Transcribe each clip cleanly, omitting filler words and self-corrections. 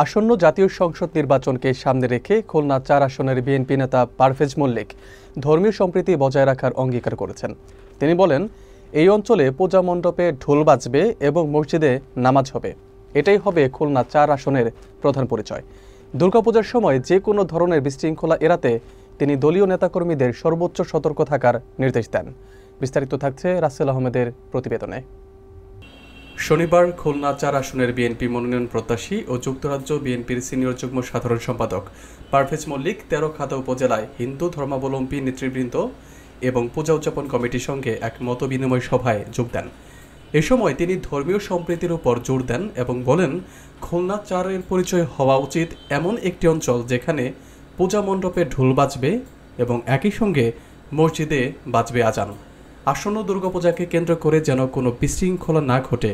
আসন্ন জাতীয় সংসদ নির্বাচনকে সামনে রেখে খুলনা ৪ আসনের বিএনপি নেতা পারভেজ মল্লিক ধর্মীয় সম্প্রীতি বজায় রাখার অঙ্গীকার করেছেন। তিনি বলেন, এই অঞ্চলে পূজা মণ্ডপে ঢোল বাজবে এবং মসজিদে নামাজ হবে। এটাই হবে খুলনা ৪ আসনের প্রধান পরিচয়। দুর্গাপূজার সময় যে কোনো ধরনের বিশৃঙ্খলা এড়াতে তিনি দলীয় নেতাকর্মীদের সর্বোচ্চ সতর্ক থাকার নির্দেশ দেন। বিস্তারিত থাকছে রাসেল আহমেদের প্রতিবেদনে। শনিবার খুলনা ৪ আসনের বিএনপি মনোনয়ন প্রত্যাশী ও যুক্তরাজ্য বিএনপির সিনিয়র যুগ্ম সাধারণ সম্পাদক পারভেজ মল্লিক তেরখাদা উপজেলায় হিন্দু ধর্মাবলম্বী নেতৃবৃন্দ এবং পূজা উদযাপন কমিটির সঙ্গে এক মতবিনিময় সভায় যোগ দেন। এ সময় তিনি ধর্মীয় সম্প্রীতির উপর জোর দেন এবং বলেন, খুলনা ৪-এর পরিচয় হওয়া উচিত এমন একটি অঞ্চল যেখানে পূজা মণ্ডপে ঢোল বাজবে এবং একই সঙ্গে মসজিদে বাজবে আজান। আসন্ন দুর্গাপূজাকে কেন্দ্র করে যেন কোনো বিশৃঙ্খলা না ঘটে,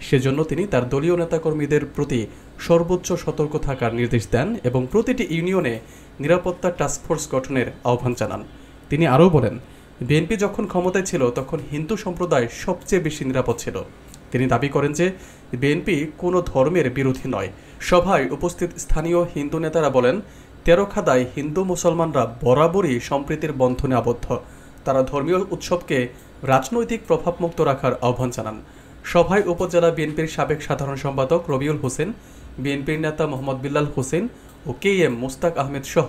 সেজন্য তিনি তার দলীয় নেতাকর্মীদের প্রতি সর্বোচ্চ সতর্ক থাকার নির্দেশ দেন এবং প্রতিটি ইউনিয়নে নিরাপত্তা টাস্কফোর্স গঠনের আহ্বান জানান। তিনি আরও বলেন, বিএনপি যখন ক্ষমতায় ছিল তখন হিন্দু সম্প্রদায় সবচেয়ে বেশি নিরাপদ ছিল। তিনি দাবি করেন যে বিএনপি কোনো ধর্মের বিরোধী নয়। সভায় উপস্থিত স্থানীয় হিন্দু নেতারা বলেন, তেরখাদায় হিন্দু মুসলমানরা বরাবরই সম্প্রীতির বন্ধনে আবদ্ধ। তারা ধর্মীয় উৎসবকে রাজনৈতিক প্রভাবমুক্ত রাখার আহ্বান জানান। সভায় উপজেলা বিএনপির সাবেক সাধারণ সম্পাদক রবিউল হোসেন, বিএনপির নেতা মোহাম্মদ বিল্লাল হোসেন ও KM মুস্তাক আহমেদ সহ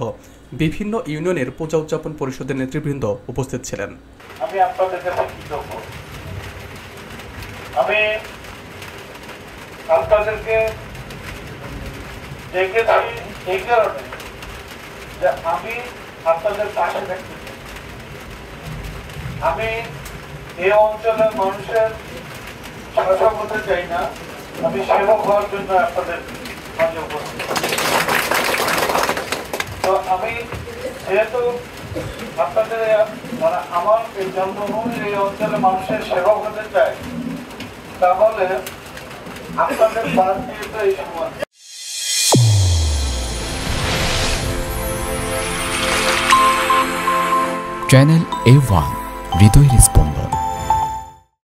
বিভিন্ন ইউনিয়নের পূজা উদযাপন পরিষদের নেতৃবৃন্দ উপস্থিত ছিলেন। আমি আপনাদের কাছে কৃতজ্ঞ। আমি আপনাদেরকে ডেকেছি এই কারণে যে আমি আপনাদের পাশে থাকতে চাই। আমি এই অঞ্চলের মানুষের শাসক হতে চাই না, আমি সেবক হওয়ার জন্য আপনাদের মাঝে উপস্থিত। তো আমি যেহেতু আপনাদের মানে আমার এই জন্মভূমির এই অঞ্চলের মানুষের সেবক হতে চাই, তাহলে আপনাদের পাশ দিয়ে তো এই সময় চ্যানেল A1 হৃদয়ের স্পন্দন।